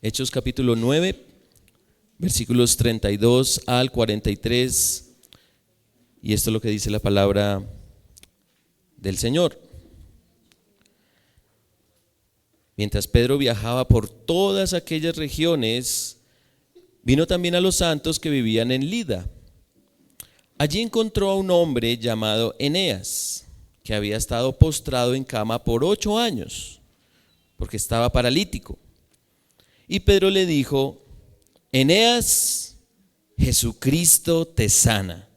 Hechos capítulo 9, versículos 32 al 43. Y esto es lo que dice la palabra del Señor. Mientras Pedro viajaba por todas aquellas regiones, vino también a los santos que vivían en Lida. Allí encontró a un hombre llamado Eneas, que había estado postrado en cama por 8 años, porque estaba paralítico. Y Pedro le dijo: Eneas, Jesucristo te sana.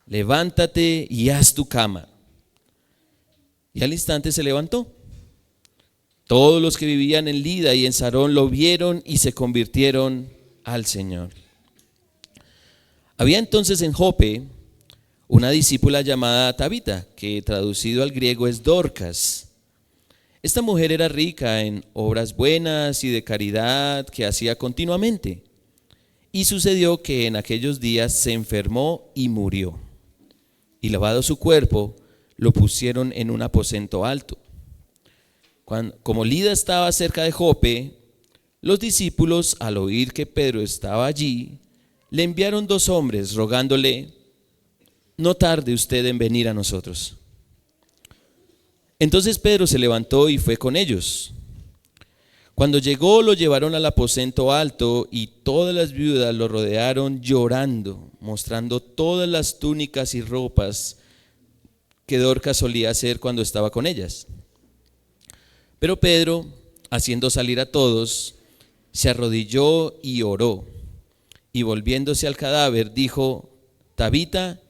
Levántate y haz tu cama. Y al instante se levantó. Todos los que vivían en Lida y en Sarón lo vieron y se convirtieron al Señor. Había entonces en Jope una discípula llamada Tabita, que traducido al griego es Dorcas. Esta mujer era rica en obras buenas y de caridad que hacía continuamente. Y sucedió que en aquellos días se enfermó y murió. Y lavado su cuerpo, lo pusieron en un aposento alto. Como Lida estaba cerca de Jope, los discípulos, al oír que Pedro estaba allí, le enviaron 2 hombres rogándole: no tarde usted en venir a nosotros. Entonces Pedro se levantó y fue con ellos. Cuando llegó, lo llevaron al aposento alto y todas las viudas lo rodearon llorando, mostrando todas las túnicas y ropas que Dorcas solía hacer cuando estaba con ellas. Pero Pedro, haciendo salir a todos, se arrodilló y oró, y volviéndose al cadáver dijo: Tabita,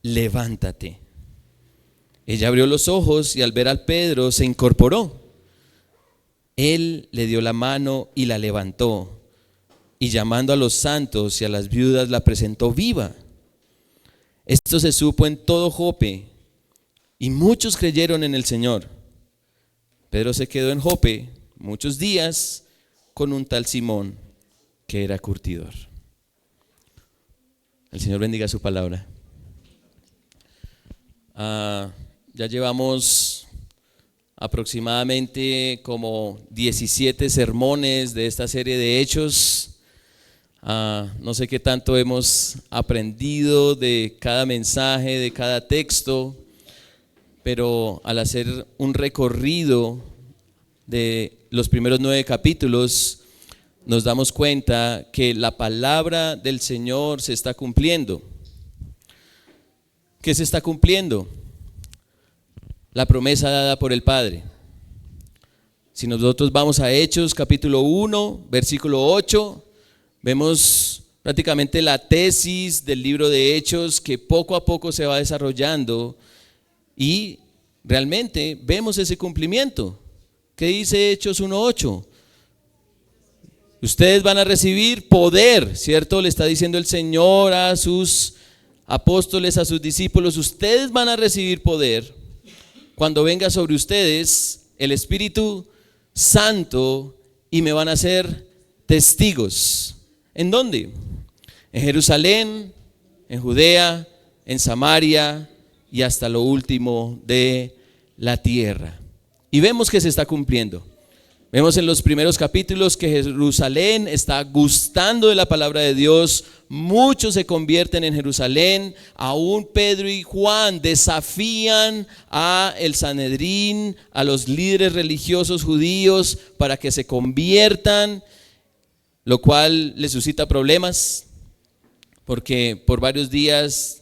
levántate. Ella abrió los ojos y al ver a Pedro se incorporó. Él le dio la mano y la levantó, y llamando a los santos y a las viudas la presentó viva. Esto se supo en todo Jope, y muchos creyeron en el Señor. Pedro se quedó en Jope muchos días con un tal Simón, que era curtidor. El Señor bendiga su palabra. Ya llevamos aproximadamente como 17 sermones de esta serie de Hechos. No sé qué tanto hemos aprendido de cada mensaje, de cada texto, pero al hacer un recorrido de los primeros 9 capítulos, nos damos cuenta que la palabra del Señor se está cumpliendo. ¿Qué se está cumpliendo? La promesa dada por el Padre. Si nosotros vamos a Hechos capítulo 1, versículo 8, vemos prácticamente la tesis del libro de Hechos que poco a poco se va desarrollando y realmente vemos ese cumplimiento. ¿Qué dice Hechos 1:8? Ustedes van a recibir poder, ¿cierto? Le está diciendo el Señor a sus apóstoles, a sus discípulos: ustedes van a recibir poder cuando venga sobre ustedes el Espíritu Santo y me van a ser testigos. ¿En dónde? En Jerusalén, en Judea, en Samaria y hasta lo último de la tierra. Y vemos que se está cumpliendo. Vemos en los primeros capítulos que Jerusalén está gustando de la palabra de Dios. Muchos se convierten en Jerusalén. Aún Pedro y Juan desafían a el Sanedrín, a los líderes religiosos judíos, para que se conviertan, lo cual les suscita problemas, porque por varios días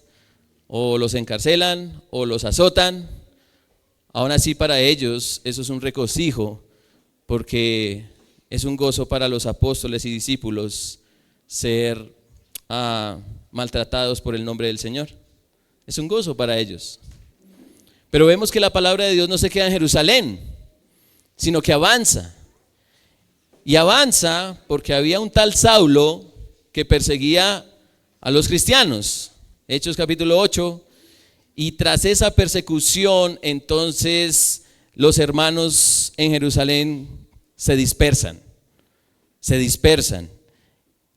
o los encarcelan o los azotan. Aún así, para ellos eso es un regocijo, porque es un gozo para los apóstoles y discípulos ser maltratados por el nombre del Señor. Es un gozo para ellos. Pero vemos que la palabra de Dios no se queda en Jerusalén, sino que avanza. Y avanza porque había un tal Saulo que perseguía a los cristianos. Hechos capítulo 8. Y tras esa persecución, entonces los hermanos en Jerusalén se dispersan.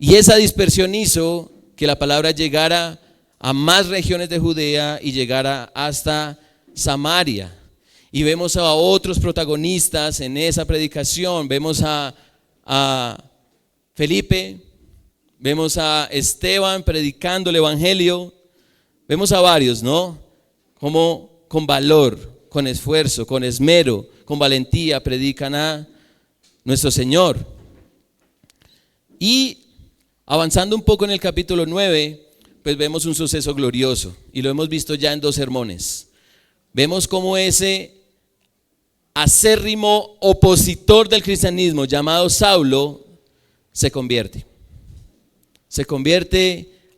Y esa dispersión hizo que la palabra llegara a más regiones de Judea y llegara hasta Samaria. Y vemos a otros protagonistas en esa predicación. Vemos a a Felipe, vemos a Esteban predicando el evangelio, vemos a varios, ¿no? Como con valor, con esfuerzo, con esmero, con valentía predican a nuestro Señor. Y avanzando un poco en el capítulo 9, pues vemos un suceso glorioso y lo hemos visto ya en 2 sermones. Vemos cómo ese acérrimo opositor del cristianismo llamado Saulo se convierte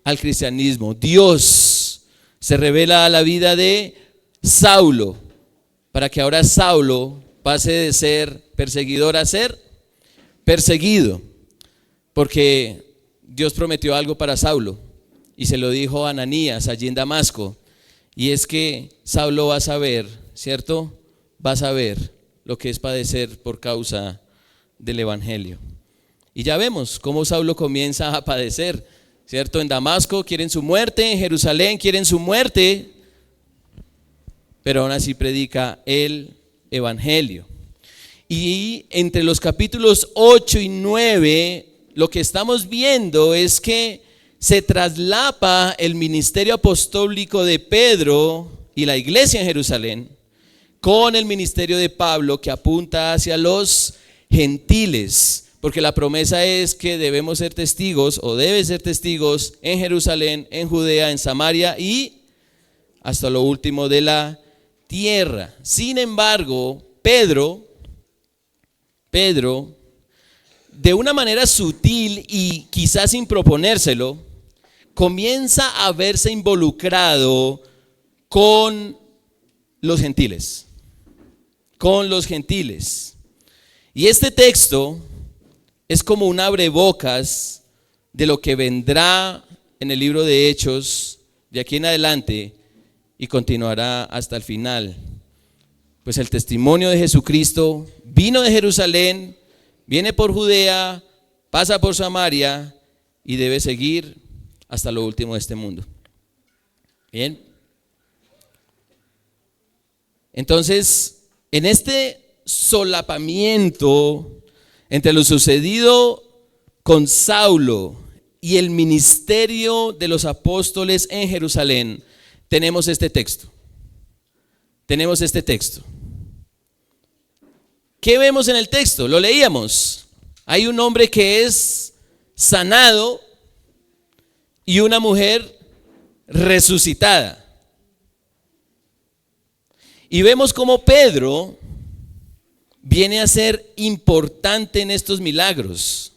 al cristianismo. Dios se revela a la vida de Saulo para que ahora Saulo pase de ser perseguidor a ser perseguido, porque Dios prometió algo para Saulo y se lo dijo a Ananías allí en Damasco, y es que Saulo va a saber, ¿cierto? Va a saber lo que es padecer por causa del evangelio. Y ya vemos cómo Saulo comienza a padecer, ¿cierto? En Damasco quieren su muerte, en Jerusalén quieren su muerte, pero aún así predica el evangelio. Y entre los capítulos 8 y 9, lo que estamos viendo es que se traslapa el ministerio apostólico de Pedro y la iglesia en Jerusalén con el ministerio de Pablo, que apunta hacia los gentiles, porque la promesa es que debemos ser testigos, o debe ser testigos, en Jerusalén, en Judea, en Samaria y hasta lo último de la tierra. Sin embargo, Pedro, de una manera sutil y quizás sin proponérselo, comienza a verse involucrado con los gentiles. Y este texto es como un abrebocas de lo que vendrá en el libro de Hechos de aquí en adelante y continuará hasta el final. Pues el testimonio de Jesucristo vino de Jerusalén, viene por Judea, pasa por Samaria y debe seguir hasta lo último de este mundo. Bien. Entonces, en este solapamiento entre lo sucedido con Saulo y el ministerio de los apóstoles en Jerusalén, tenemos este texto. ¿Qué vemos en el texto? Lo leíamos. Hay un hombre que es sanado y una mujer resucitada. Y vemos cómo Pedro viene a ser importante en estos milagros.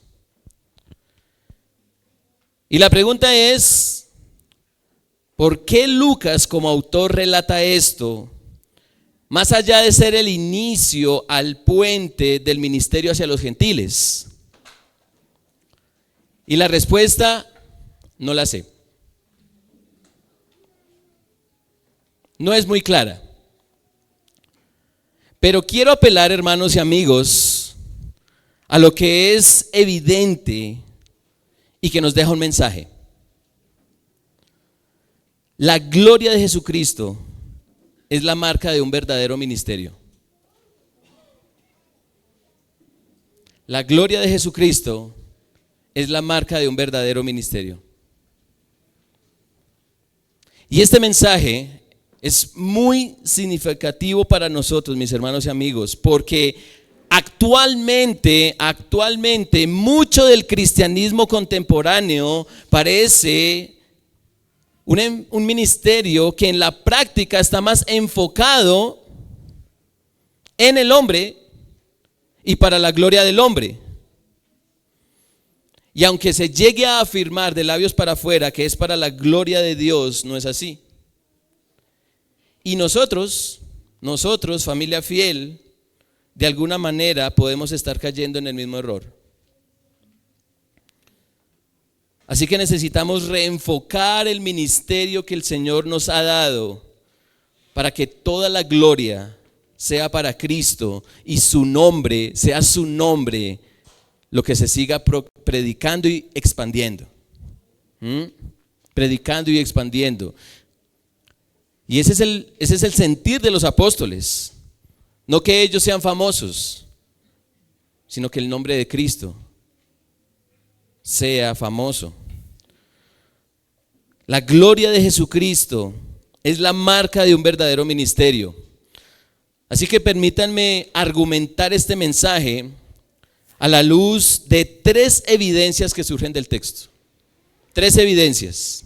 Y la pregunta es, ¿por qué Lucas como autor relata esto? Más allá de ser el inicio al puente del ministerio hacia los gentiles. Y la respuesta no la sé. No es muy clara. Pero quiero apelar, hermanos y amigos, a lo que es evidente y que nos deja un mensaje. La gloria de Jesucristo es la marca de un verdadero ministerio. La gloria de Jesucristo es la marca de un verdadero ministerio. Y este mensaje es muy significativo para nosotros, mis hermanos y amigos, porque actualmente mucho del cristianismo contemporáneo parece un ministerio que en la práctica está más enfocado en el hombre y para la gloria del hombre. Y aunque se llegue a afirmar de labios para afuera que es para la gloria de Dios, no es así. Y nosotros, familia fiel, de alguna manera podemos estar cayendo en el mismo error. Así que necesitamos reenfocar el ministerio que el Señor nos ha dado para que toda la gloria sea para Cristo y su nombre sea su nombre, lo que se siga predicando y expandiendo. Predicando y expandiendo. Y ese es el sentir de los apóstoles. No que ellos sean famosos, sino que el nombre de Cristo sea famoso. La gloria de Jesucristo es la marca de un verdadero ministerio. Así que permítanme argumentar este mensaje a la luz de 3 evidencias que surgen del texto. 3 evidencias.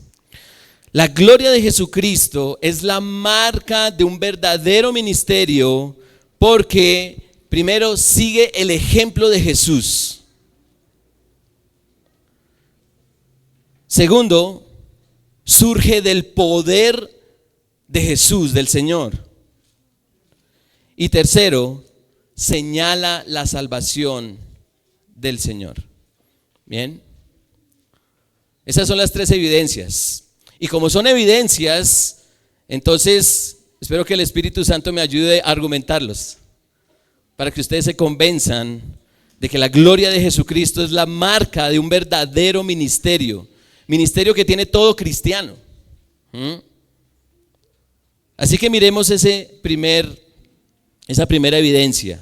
La gloria de Jesucristo es la marca de un verdadero ministerio porque, primero, sigue el ejemplo de Jesús. Segundo, surge del poder de Jesús, del Señor. Y tercero, señala la salvación del Señor. Bien. Esas son las 3 evidencias. Y como son evidencias, entonces espero que el Espíritu Santo me ayude a argumentarlos, para que ustedes se convenzan de que la gloria de Jesucristo es la marca de un verdadero ministerio. Ministerio que tiene todo cristiano. Así que miremos esa primera evidencia.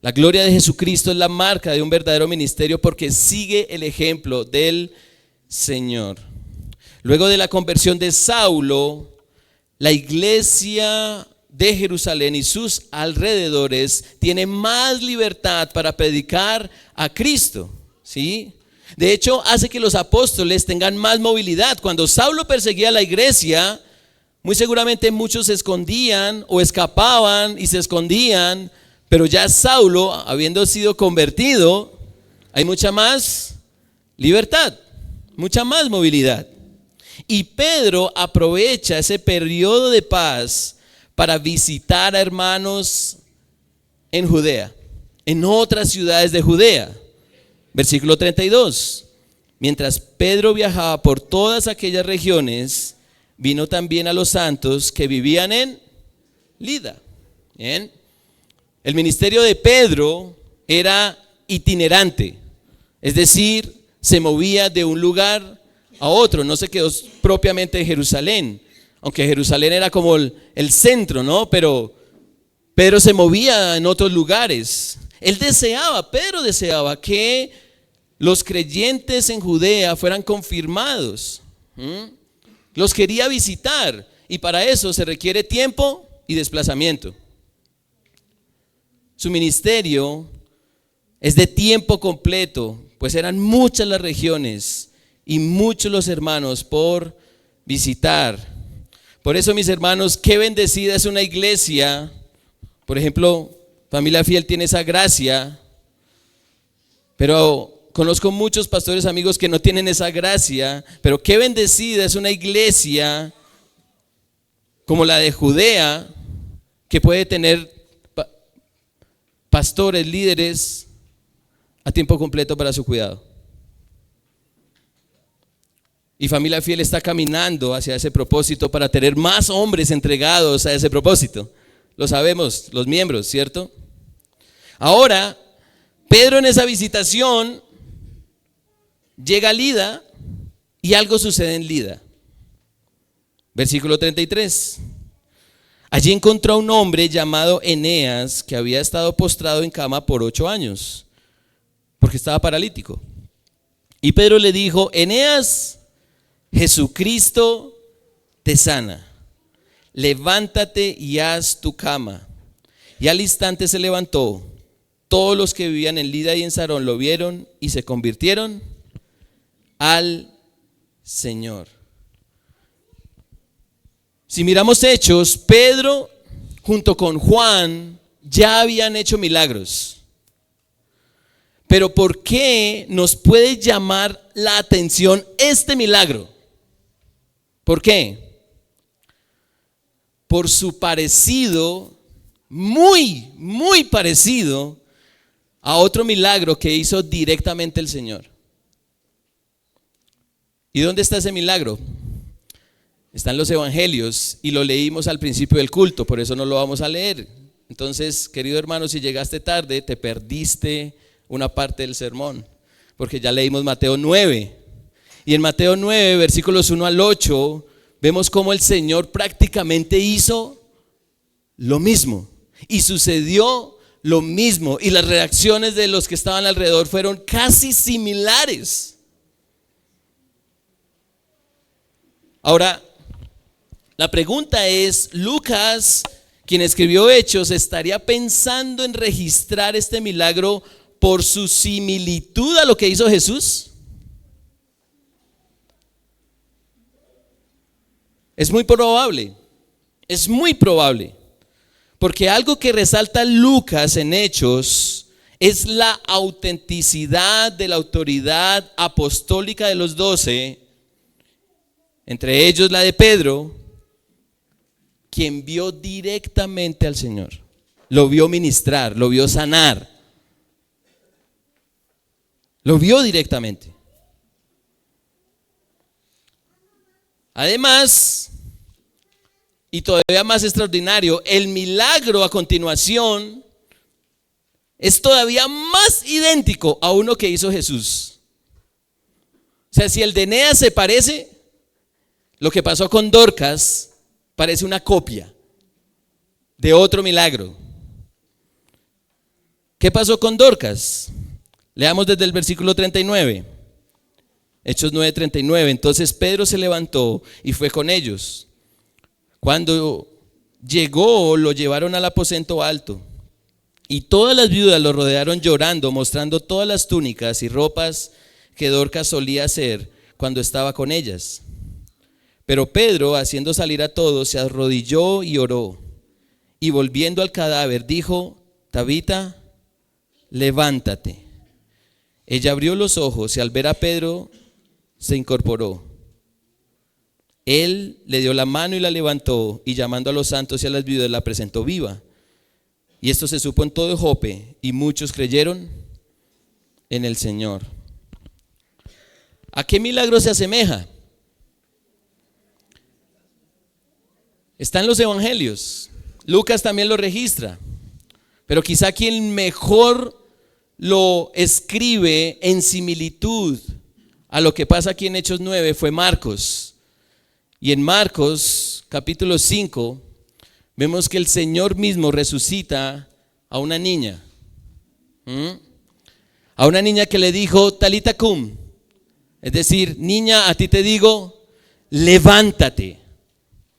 La gloria de Jesucristo es la marca de un verdadero ministerio porque sigue el ejemplo del Señor. Luego de la conversión de Saulo, la iglesia de Jerusalén y sus alrededores tiene más libertad para predicar a Cristo, ¿sí? De hecho, hace que los apóstoles tengan más movilidad. Cuando Saulo perseguía a la iglesia, muy seguramente muchos se escondían o escapaban y se escondían, pero ya Saulo, habiendo sido convertido, hay mucha más libertad, mucha más movilidad. Y Pedro aprovecha ese periodo de paz para visitar a hermanos en Judea, en otras ciudades de Judea. Versículo 32. Mientras Pedro viajaba por todas aquellas regiones, vino también a los santos que vivían en Lida. Bien. El ministerio de Pedro era itinerante, es decir, se movía de un lugar a otro, no se quedó propiamente en Jerusalén, aunque Jerusalén era como el centro, ¿no? Pero Pedro se movía en otros lugares. Pedro deseaba que los creyentes en Judea fueran confirmados. Los quería visitar y para eso se requiere tiempo y desplazamiento. Su ministerio es de tiempo completo, pues eran muchas las regiones y muchos los hermanos por visitar. Por eso, mis hermanos, qué bendecida es una iglesia. Por ejemplo, Familia Fiel tiene esa gracia, pero conozco muchos pastores amigos que no tienen esa gracia. Pero qué bendecida es una iglesia como la de Judea, que puede tener pastores, líderes a tiempo completo para su cuidado. Y Familia Fiel está caminando hacia ese propósito para tener más hombres entregados a ese propósito. Lo sabemos, los miembros, ¿cierto? Ahora, Pedro en esa visitación llega a Lida y algo sucede en Lida. Versículo 33. Allí encontró a un hombre llamado Eneas que había estado postrado en cama por 8 años, porque estaba paralítico. Y Pedro le dijo: Eneas, Jesucristo te sana. Levántate y haz tu cama. Y al instante se levantó. Todos los que vivían en Lida y en Sarón lo vieron y se convirtieron al Señor. Si miramos Hechos, Pedro junto con Juan ya habían hecho milagros. Pero ¿por qué nos puede llamar la atención este milagro? ¿Por qué? Por su parecido, muy, muy parecido a otro milagro que hizo directamente el Señor. ¿Y dónde está ese milagro? Está en los evangelios y lo leímos al principio del culto, por eso no lo vamos a leer. Entonces, querido hermano, si llegaste tarde, te perdiste una parte del sermón, porque ya leímos Mateo 9. Y en Mateo 9, versículos 1 al 8, vemos cómo el Señor prácticamente hizo lo mismo. Y sucedió lo mismo y las reacciones de los que estaban alrededor fueron casi similares. Ahora, la pregunta es, Lucas, quien escribió Hechos, ¿estaría pensando en registrar este milagro por su similitud a lo que hizo Jesús? Es muy probable, porque algo que resalta Lucas en Hechos es la autenticidad de la autoridad apostólica de los 12, entre ellos la de Pedro, quien vio directamente al Señor, lo vio ministrar, lo vio sanar, lo vio directamente. Además, y todavía más extraordinario, el milagro a continuación es todavía más idéntico a uno que hizo Jesús. O sea, si el de Eneas se parece, lo que pasó con Dorcas parece una copia de otro milagro. ¿Qué pasó con Dorcas? Leamos desde el versículo 39. Hechos 9:39. Entonces Pedro se levantó y fue con ellos. Cuando llegó, lo llevaron al aposento alto, y todas las viudas lo rodearon llorando, mostrando todas las túnicas y ropas que Dorcas solía hacer cuando estaba con ellas. Pero Pedro, haciendo salir a todos, se arrodilló y oró, y volviendo al cadáver dijo: Tabita, levántate. Ella abrió los ojos y al ver a Pedro se incorporó. Él le dio la mano y la levantó, y llamando a los santos y a las viudas la presentó viva. Y esto se supo en todo Jope, y muchos creyeron en el Señor. ¿A qué milagro se asemeja? Está en los evangelios. Lucas también lo registra, pero quizá quien mejor lo escribe en similitud a lo que pasa aquí en Hechos 9 fue Marcos. Y en Marcos capítulo 5 vemos que el Señor mismo resucita a una niña. A una niña que le dijo: Talita cum, es decir, niña, a ti te digo, levántate,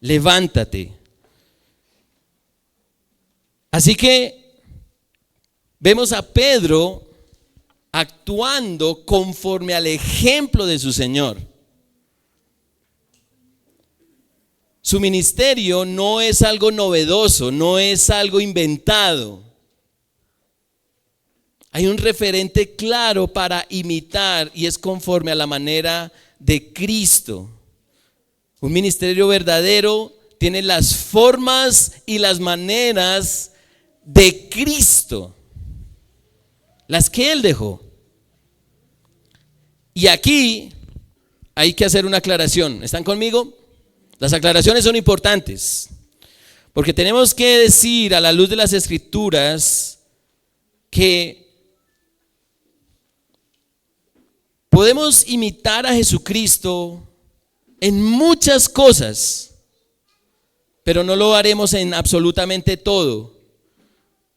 levántate. Así que vemos a Pedro actuando conforme al ejemplo de su Señor. Su ministerio no es algo novedoso, no es algo inventado. Hay un referente claro para imitar y es conforme a la manera de Cristo. Un ministerio verdadero tiene las formas y las maneras de Cristo, las que Él dejó. Y aquí hay que hacer una aclaración. ¿Están conmigo? Las aclaraciones son importantes, porque tenemos que decir a la luz de las Escrituras que podemos imitar a Jesucristo en muchas cosas, pero no lo haremos en absolutamente todo,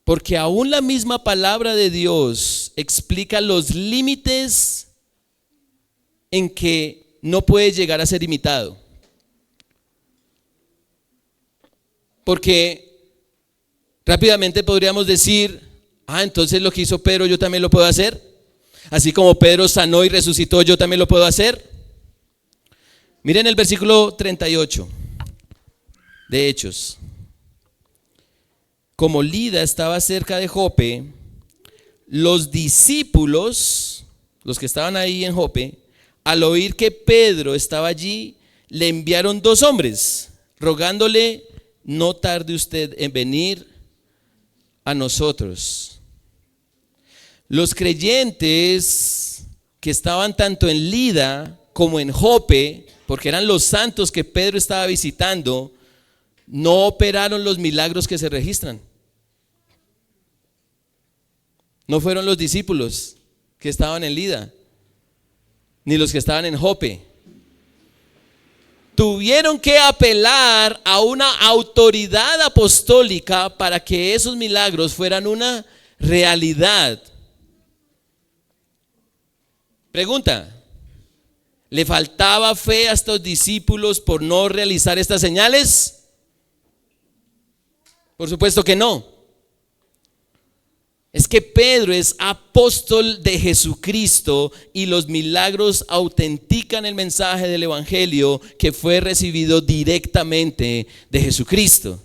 porque aún la misma palabra de Dios explica los límites en que no puede llegar a ser imitado. Porque rápidamente podríamos decir: entonces lo que hizo Pedro yo también lo puedo hacer. Así como Pedro sanó y resucitó, yo también lo puedo hacer. Miren el versículo 38 de Hechos. Como Lida estaba cerca de Jope, los discípulos, los que estaban ahí en Jope, al oír que Pedro estaba allí, le enviaron 2 hombres, rogándole: no tarde usted en venir a nosotros. Los creyentes que estaban tanto en Lida como en Jope, porque eran los santos que Pedro estaba visitando, no operaron los milagros que se registran. No fueron los discípulos que estaban en Lida, ni los que estaban en Jope. tuvieron que apelar a una autoridad apostólica para que esos milagros fueran una realidad. Pregunta: ¿le faltaba fe a estos discípulos por no realizar estas señales? Por supuesto que no. Es que Pedro es apóstol de Jesucristo y los milagros autentican el mensaje del evangelio que fue recibido directamente de Jesucristo.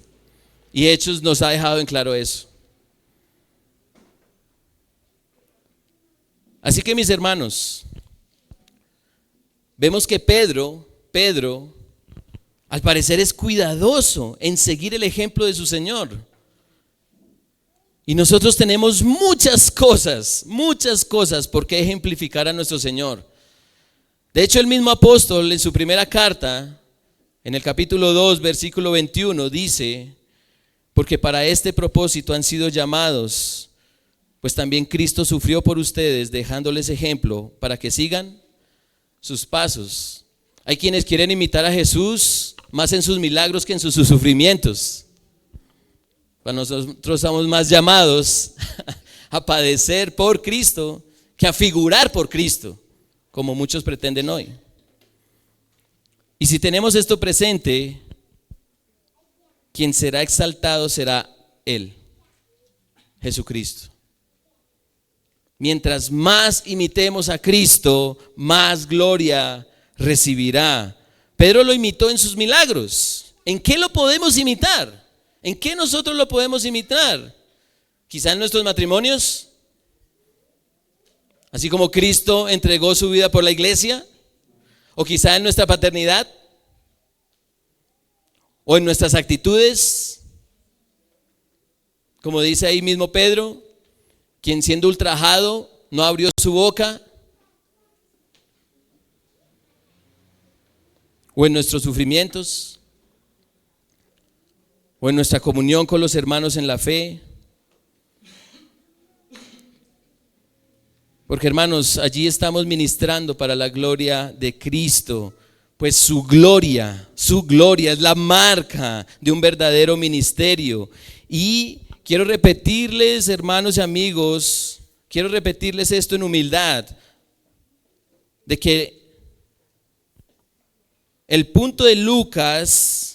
Y Hechos nos ha dejado en claro eso. Así que, mis hermanos, vemos que Pedro, al parecer es cuidadoso en seguir el ejemplo de su Señor. Y nosotros tenemos muchas cosas por qué ejemplificar a nuestro Señor. De hecho, el mismo apóstol en su primera carta, en el capítulo 2, versículo 21, dice: porque para este propósito han sido llamados, pues también Cristo sufrió por ustedes, dejándoles ejemplo para que sigan sus pasos. Hay quienes quieren imitar a Jesús más en sus milagros que en sus sufrimientos. Nosotros estamos más llamados a padecer por Cristo que a figurar por Cristo, como muchos pretenden hoy. Y si tenemos esto presente, quien será exaltado será Él, Jesucristo. Mientras más imitemos a Cristo, más gloria recibirá. Pedro lo imitó en sus milagros. ¿En qué lo podemos imitar? ¿En qué nosotros lo podemos imitar? Quizá en nuestros matrimonios, así como Cristo entregó su vida por la iglesia, o quizá en nuestra paternidad, o en nuestras actitudes, como dice ahí mismo Pedro, quien siendo ultrajado no abrió su boca, o en nuestros sufrimientos, o en nuestra comunión con los hermanos en la fe. Porque, hermanos, allí estamos ministrando para la gloria de Cristo, pues su gloria es la marca de un verdadero ministerio. Y quiero repetirles, hermanos y amigos, quiero repetirles esto en humildad, de que el punto de Lucas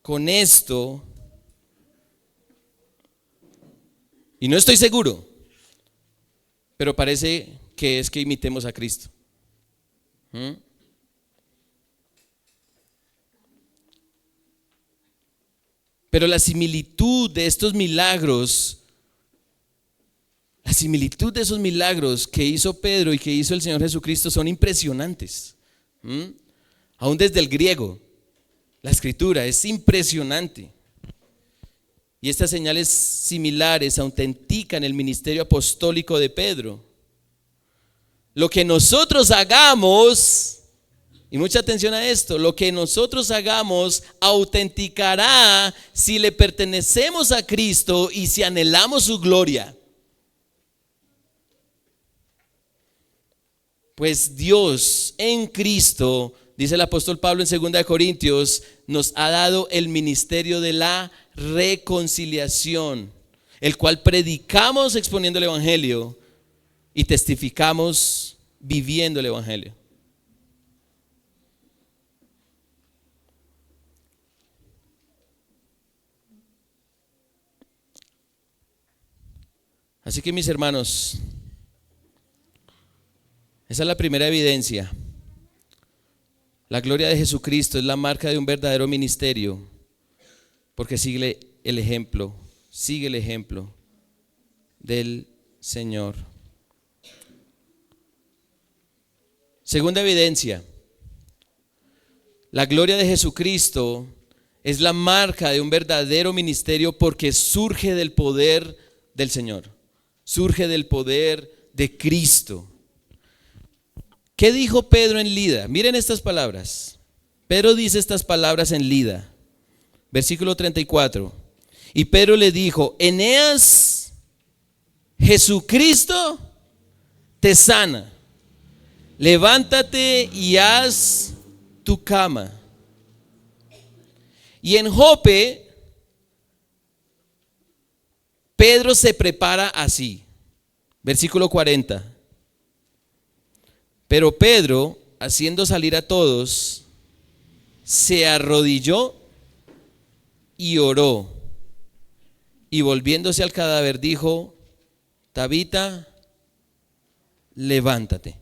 con esto, y no estoy seguro, pero parece que es que imitemos a Cristo. Pero la similitud de estos milagros, la similitud de esos milagros que hizo Pedro y que hizo el Señor Jesucristo son impresionantes. Aún desde el griego, la escritura es impresionante. Y estas señales similares autentican el ministerio apostólico de Pedro. Lo que nosotros hagamos, y mucha atención a esto, lo que nosotros hagamos autenticará si le pertenecemos a Cristo y si anhelamos su gloria. Pues Dios en Cristo, dice el apóstol Pablo en 2 Corintios, nos ha dado el ministerio de la reconciliación, el cual predicamos exponiendo el evangelio y testificamos viviendo el evangelio. Así que, mis hermanos, esa es la primera evidencia. La gloria de Jesucristo es la marca de un verdadero ministerio, porque sigue el ejemplo del Señor. Segunda evidencia, la gloria de Jesucristo es la marca de un verdadero ministerio porque surge del poder del Señor, surge del poder de Cristo. ¿Qué dijo Pedro en Lida? Miren estas palabras. Pedro dice estas palabras en Lida, versículo 34. Y Pedro le dijo: Eneas, Jesucristo te sana. Levántate y haz tu cama. Y en Jope, Pedro se prepara así. Versículo 40. Pero Pedro, haciendo salir a todos, se arrodilló y oró. Y volviéndose al cadáver dijo: Tabita, levántate.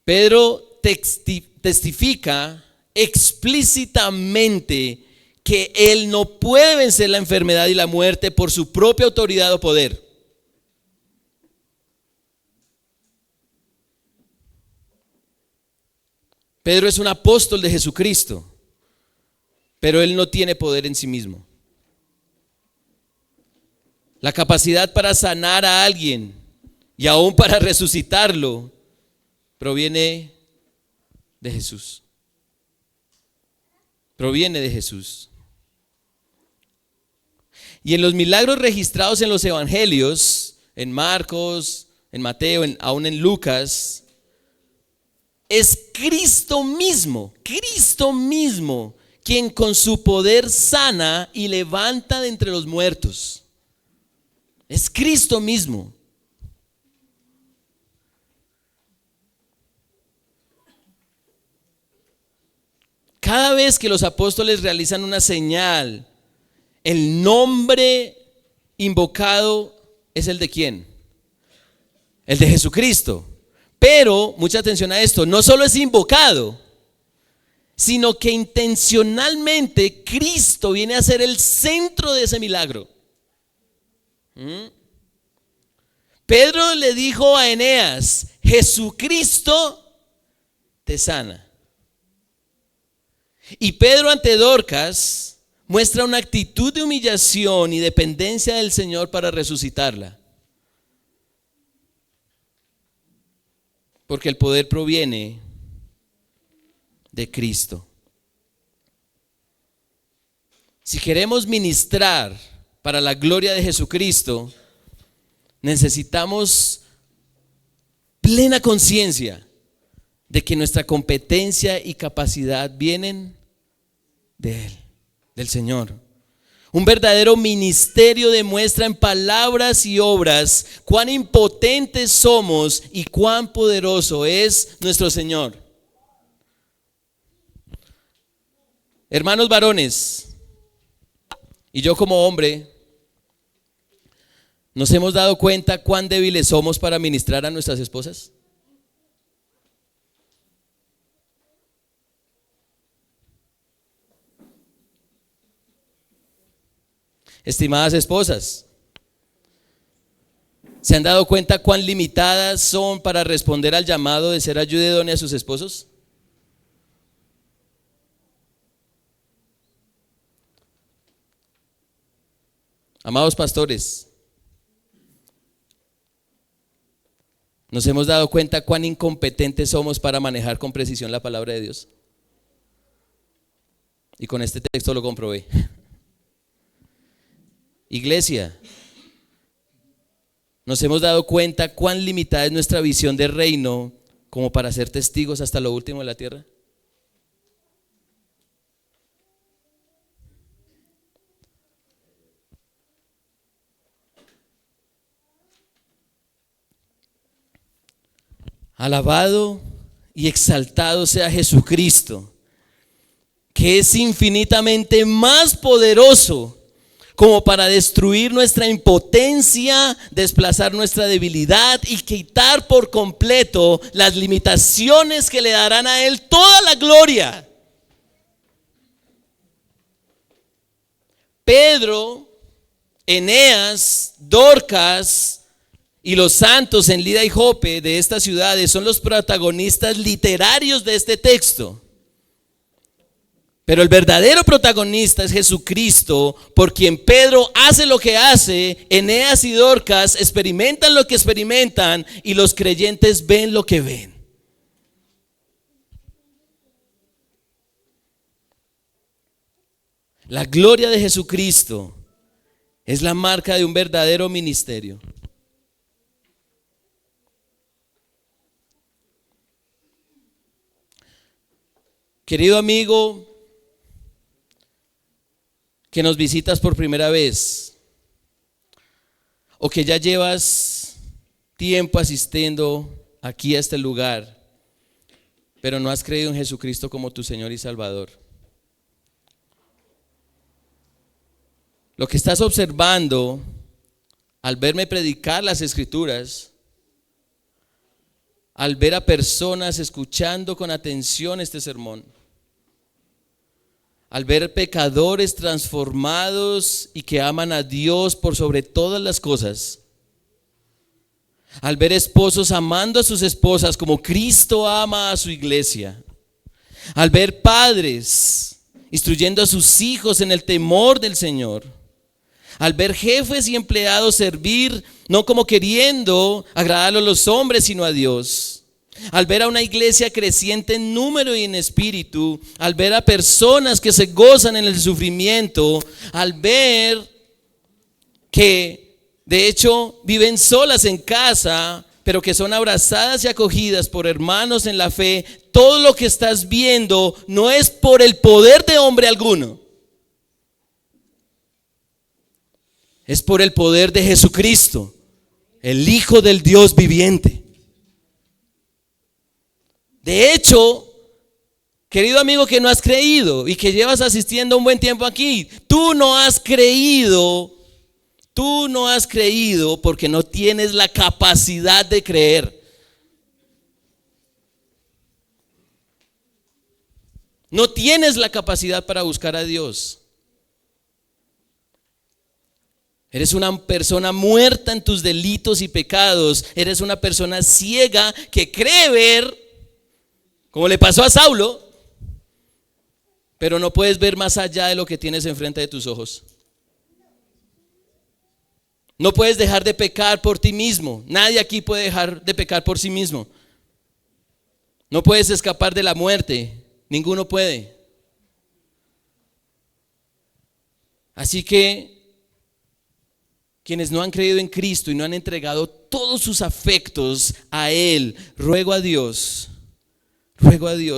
Pedro testifica explícitamente que él no puede vencer la enfermedad y la muerte por su propia autoridad o poder. Pedro es un apóstol de Jesucristo, pero él no tiene poder en sí mismo. La capacidad para sanar a alguien y aún para resucitarlo proviene de Jesús. Proviene de Jesús. Y en los milagros registrados en los evangelios, en Marcos, en Mateo, aún en Lucas, es Cristo mismo quien con su poder sana y levanta de entre los muertos. Es Cristo mismo. Cada vez que los apóstoles realizan una señal, el nombre invocado es el de ¿quién? El de Jesucristo. Pero, mucha atención a esto, no solo es invocado, sino que intencionalmente Cristo viene a ser el centro de ese milagro. Pedro le dijo a Eneas: Jesucristo te sana. Y Pedro ante Dorcas muestra una actitud de humillación y dependencia del Señor para resucitarla. Porque el poder proviene de Cristo. Si queremos ministrar para la gloria de Jesucristo, necesitamos plena conciencia de que nuestra competencia y capacidad vienen de Él, del Señor. Un verdadero ministerio demuestra en palabras y obras cuán impotentes somos y cuán poderoso es nuestro Señor. Hermanos varones, y yo como hombre, ¿nos hemos dado cuenta cuán débiles somos para ministrar a nuestras esposas? Estimadas esposas, ¿se han dado cuenta cuán limitadas son para responder al llamado de ser ayuda idónea a sus esposos? Amados pastores, ¿nos hemos dado cuenta cuán incompetentes somos para manejar con precisión la palabra de Dios? Y con este texto lo comprobé. Iglesia, ¿nos hemos dado cuenta cuán limitada es nuestra visión de reino como para ser testigos hasta lo último de la tierra? Alabado y exaltado sea Jesucristo, que es infinitamente más poderoso como para destruir nuestra impotencia, desplazar nuestra debilidad y quitar por completo las limitaciones que le darán a Él toda la gloria. Pedro, Eneas, Dorcas y los santos en Lida y Jope de estas ciudades son los protagonistas literarios de este texto. Pero el verdadero protagonista es Jesucristo, por quien Pedro hace lo que hace, Eneas y Dorcas experimentan lo que experimentan y los creyentes ven lo que ven. La gloria de Jesucristo es la marca de un verdadero ministerio. Querido amigo que nos visitas por primera vez, o que ya llevas tiempo asistiendo aquí a este lugar, pero no has creído en Jesucristo como tu Señor y Salvador. Lo que estás observando al verme predicar las Escrituras, al ver a personas escuchando con atención este sermón, al ver pecadores transformados y que aman a Dios por sobre todas las cosas, al ver esposos amando a sus esposas como Cristo ama a su iglesia, al ver padres instruyendo a sus hijos en el temor del Señor, al ver jefes y empleados servir no como queriendo agradar a los hombres sino a Dios, al ver a una iglesia creciente en número y en espíritu, al ver a personas que se gozan en el sufrimiento, al ver que de hecho viven solas en casa, pero que son abrazadas y acogidas por hermanos en la fe, todo lo que estás viendo no es por el poder de hombre alguno, es por el poder de Jesucristo, el Hijo del Dios viviente. De hecho, querido amigo que no has creído y que llevas asistiendo un buen tiempo aquí, tú no has creído porque no tienes la capacidad de creer. No tienes la capacidad para buscar a Dios. Eres una persona muerta en tus delitos y pecados. Eres una persona ciega que cree ver, como le pasó a Saulo, pero no puedes ver más allá de lo que tienes enfrente de tus ojos. No puedes dejar de pecar por ti mismo. Nadie aquí puede dejar de pecar por sí mismo. No puedes escapar de la muerte. Ninguno puede. Así que quienes no han creído en Cristo y no han entregado todos sus afectos a Él, ruego a Dios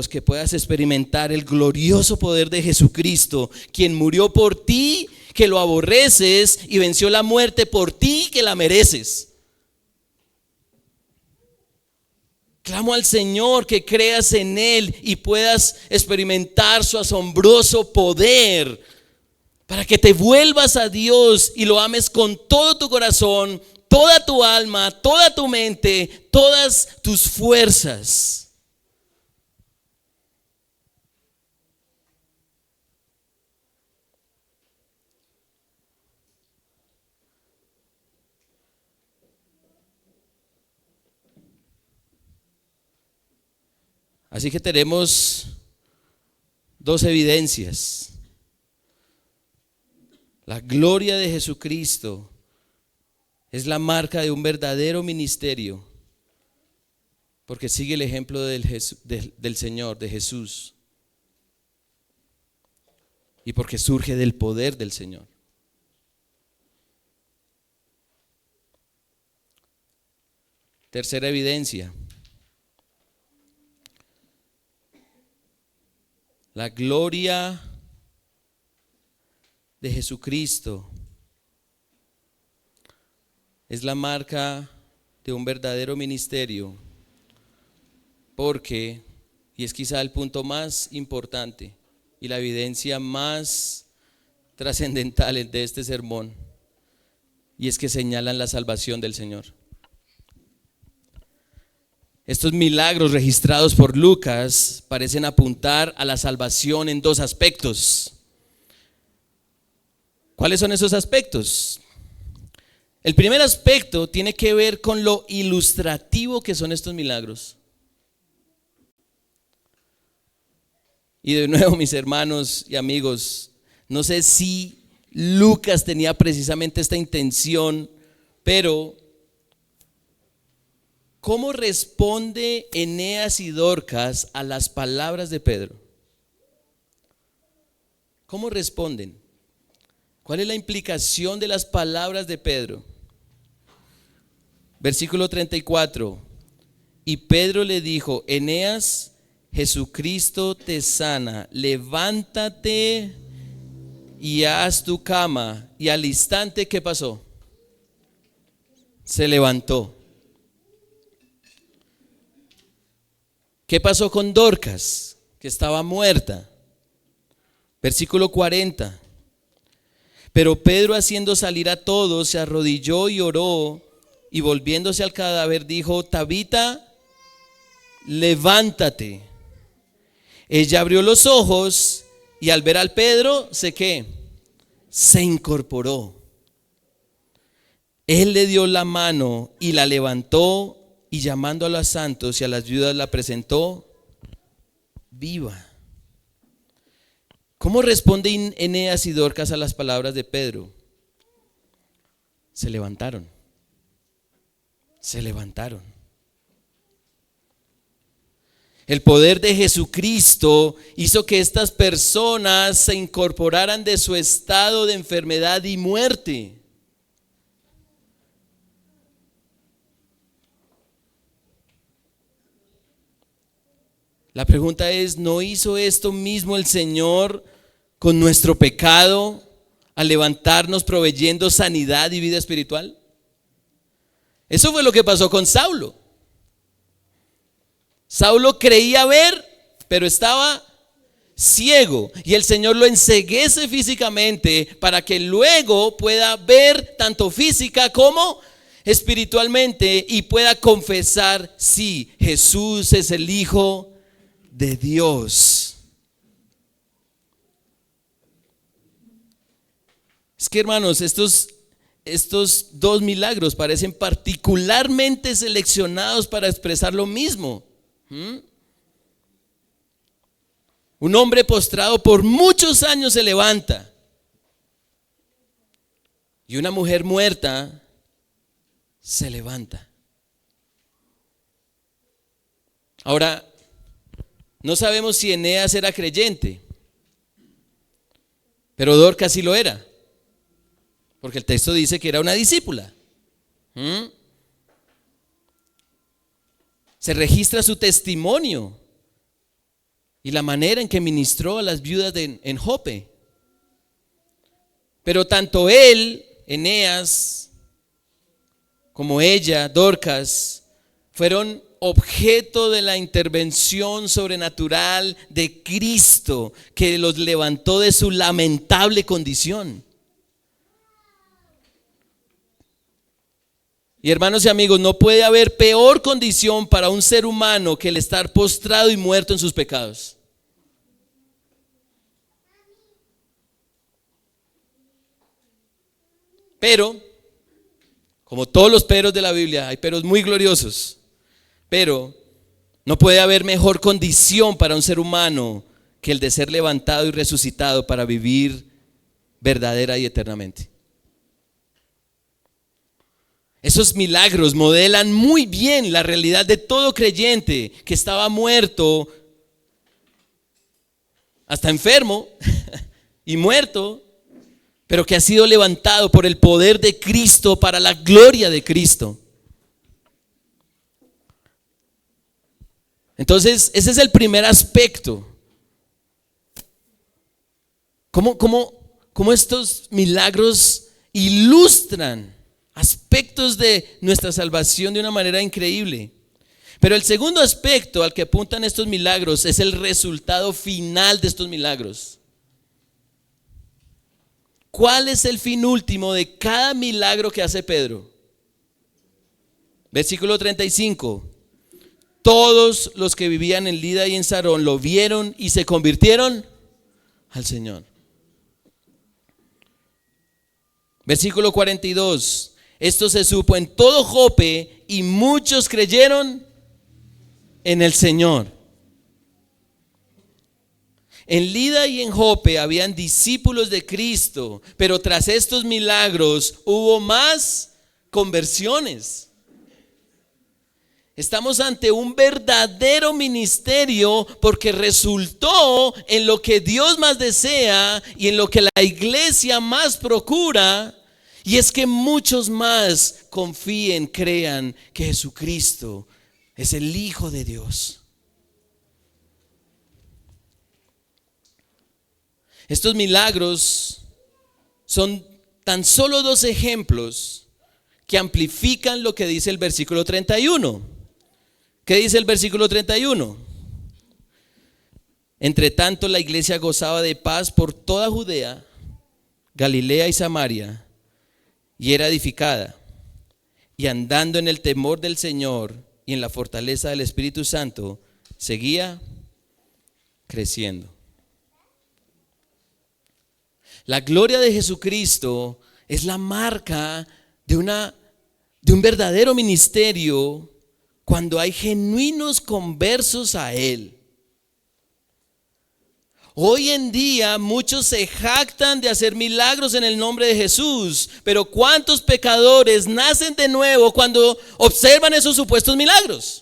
que puedas experimentar el glorioso poder de Jesucristo, quien murió por ti, que lo aborreces, y venció la muerte por ti, que la mereces. Clamo al Señor que creas en Él y puedas experimentar su asombroso poder, para que te vuelvas a Dios y lo ames con todo tu corazón, toda tu alma, toda tu mente, todas tus fuerzas. Así que tenemos dos evidencias. La gloria de Jesucristo es la marca de un verdadero ministerio, porque sigue el ejemplo del Señor, de Jesús, y porque surge del poder del Señor. Tercera evidencia. La gloria de Jesucristo es la marca de un verdadero ministerio, porque, y es quizá el punto más importante y la evidencia más trascendental de este sermón, y es que señalan la salvación del Señor. Estos milagros registrados por Lucas parecen apuntar a la salvación en dos aspectos. ¿Cuáles son esos aspectos? El primer aspecto tiene que ver con lo ilustrativo que son estos milagros. Y de nuevo, mis hermanos y amigos, no sé si Lucas tenía precisamente esta intención, pero ¿cómo responde Eneas y Dorcas a las palabras de Pedro? ¿Cómo responden? ¿Cuál es la implicación de las palabras de Pedro? Versículo 34. Y Pedro le dijo: Eneas, Jesucristo te sana, levántate y haz tu cama. Y al instante, ¿qué pasó? Se levantó. ¿Qué pasó con Dorcas, que estaba muerta? Versículo 40. Pero Pedro, haciendo salir a todos, se arrodilló y oró, y volviéndose al cadáver dijo: Tabita, levántate. Ella abrió los ojos y al ver al Pedro, se incorporó. Él le dio la mano y la levantó, y llamando a los santos y a las viudas la presentó viva. ¿Cómo responden Eneas y Dorcas a las palabras de Pedro? Se levantaron. Se levantaron. El poder de Jesucristo hizo que estas personas se incorporaran de su estado de enfermedad y muerte. La pregunta es, ¿no hizo esto mismo el Señor con nuestro pecado al levantarnos proveyendo sanidad y vida espiritual? Eso fue lo que pasó con Saulo. Saulo creía ver, pero estaba ciego, y el Señor lo enceguece físicamente para que luego pueda ver tanto física como espiritualmente y pueda confesar: sí, Jesús es el Hijo de Dios. Es que, hermanos, estos dos milagros parecen particularmente seleccionados para expresar lo mismo. Un hombre postrado por muchos años se levanta, y una mujer muerta se levanta. Ahora, no sabemos si Eneas era creyente, pero Dorcas sí lo era, porque el texto dice que era una discípula. Se registra su testimonio y la manera en que ministró a las viudas en Jope. Pero tanto él, Eneas, como ella, Dorcas, fueron objeto de la intervención sobrenatural de Cristo, que los levantó de su lamentable condición. Y hermanos y amigos, no puede haber peor condición para un ser humano que el estar postrado y muerto en sus pecados. Pero, como todos los peros de la Biblia, hay peros muy gloriosos. Pero no puede haber mejor condición para un ser humano que el de ser levantado y resucitado para vivir verdadera y eternamente. Esos milagros modelan muy bien la realidad de todo creyente que estaba muerto, hasta enfermo y muerto, pero que ha sido levantado por el poder de Cristo para la gloria de Cristo. Entonces, ese es el primer aspecto. ¿Cómo estos milagros ilustran aspectos de nuestra salvación de una manera increíble? Pero el segundo aspecto al que apuntan estos milagros es el resultado final de estos milagros. ¿Cuál es el fin último de cada milagro que hace Pedro? Versículo 35. Todos los que vivían en Lida y en Sarón lo vieron y se convirtieron al Señor. Versículo 42. Esto se supo en todo Jope y muchos creyeron en el Señor. En Lida y en Jope habían discípulos de Cristo, pero tras estos milagros hubo más conversiones. Estamos ante un verdadero ministerio porque resultó en lo que Dios más desea y en lo que la iglesia más procura, y es que muchos más confíen, crean que Jesucristo es el Hijo de Dios. Estos milagros son tan solo dos ejemplos que amplifican lo que dice el versículo 31. ¿Qué dice el versículo 31? Entre tanto, la iglesia gozaba de paz por toda Judea, Galilea y Samaria, y era edificada, y andando en el temor del Señor y en la fortaleza del Espíritu Santo, seguía creciendo. La gloria de Jesucristo es la marca de un verdadero ministerio cuando hay genuinos conversos a Él. Hoy en día muchos se jactan de hacer milagros en el nombre de Jesús, pero ¿cuántos pecadores nacen de nuevo cuando observan esos supuestos milagros?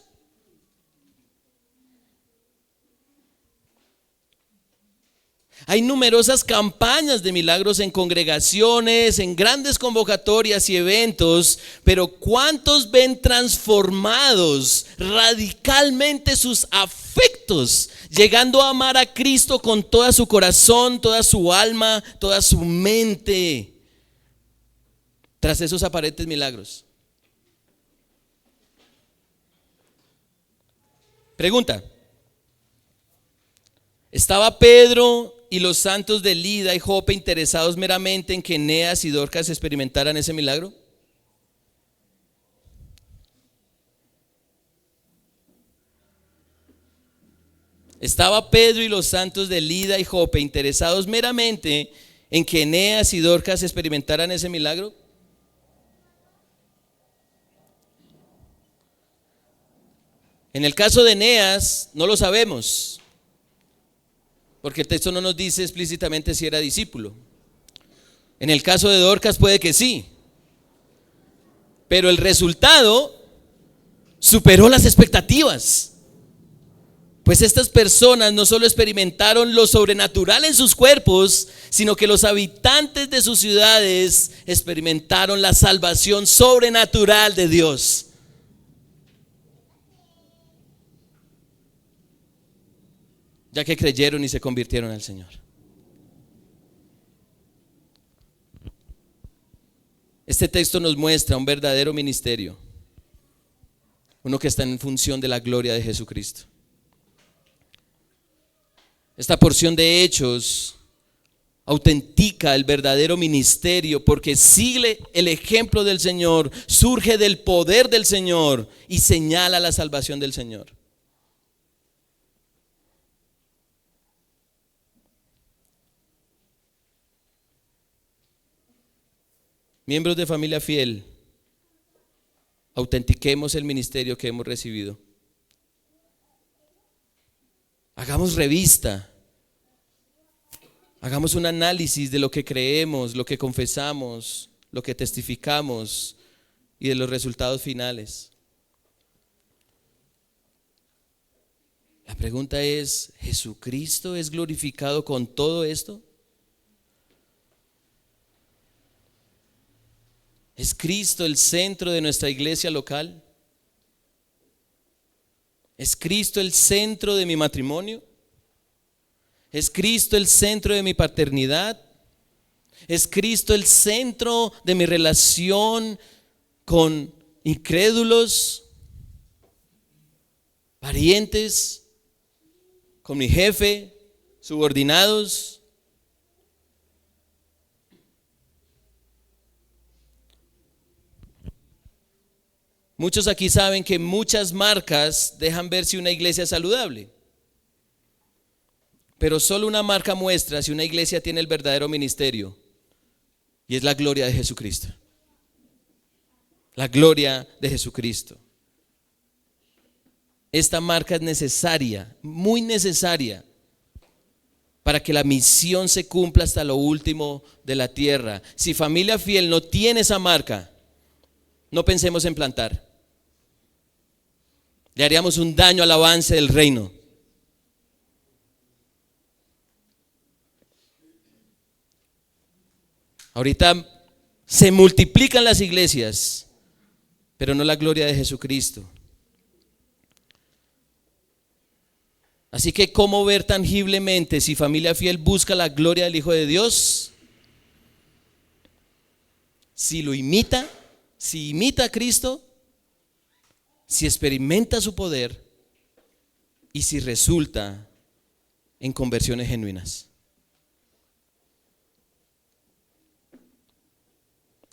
Hay numerosas campañas de milagros en congregaciones, en grandes convocatorias y eventos, pero ¿cuántos ven transformados radicalmente sus afectos, llegando a amar a Cristo con todo su corazón, toda su alma, toda su mente, tras esos aparentes milagros? Pregunta: ¿estaba Pedro y los santos de Lida y Jope interesados meramente en que Eneas y Dorcas experimentaran ese milagro? ¿Estaba Pedro y los santos de Lida y Jope interesados meramente en que Eneas y Dorcas experimentaran ese milagro? En el caso de Eneas no lo sabemos, porque el texto no nos dice explícitamente si era discípulo. En el caso de Dorcas puede que sí, pero el resultado superó las expectativas, pues estas personas no solo experimentaron lo sobrenatural en sus cuerpos, sino que los habitantes de sus ciudades experimentaron la salvación sobrenatural de Dios. Ya que creyeron y se convirtieron al Señor. Este texto nos muestra un verdadero ministerio, uno que está en función de la gloria de Jesucristo. Esta porción de Hechos autentica el verdadero ministerio porque sigue el ejemplo del Señor, surge del poder del Señor y señala la salvación del Señor. Miembros de Familia Fiel, autentiquemos el ministerio que hemos recibido. Hagamos revista, hagamos un análisis de lo que creemos, lo que confesamos, lo que testificamos y de los resultados finales. La pregunta es: ¿Jesucristo es glorificado con todo esto? ¿Es Cristo el centro de nuestra iglesia local? ¿Es Cristo el centro de mi matrimonio? ¿Es Cristo el centro de mi paternidad? ¿Es Cristo el centro de mi relación con incrédulos, parientes, con mi jefe, subordinados? Muchos aquí saben que muchas marcas dejan ver si una iglesia es saludable, pero solo una marca muestra si una iglesia tiene el verdadero ministerio, y es la gloria de Jesucristo. La gloria de Jesucristo. Esta marca es necesaria, muy necesaria, para que la misión se cumpla hasta lo último de la tierra. Si Familia Fiel no tiene esa marca, no pensemos en plantar. Le haríamos un daño al avance del reino. Ahorita se multiplican las iglesias, pero no la gloria de Jesucristo. Así que, ¿cómo ver tangiblemente si Familia Fiel busca la gloria del Hijo de Dios? Si lo imita, si imita a Cristo, si experimenta su poder y si resulta en conversiones genuinas.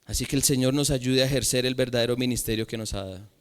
Así que el Señor nos ayude a ejercer el verdadero ministerio que nos ha dado.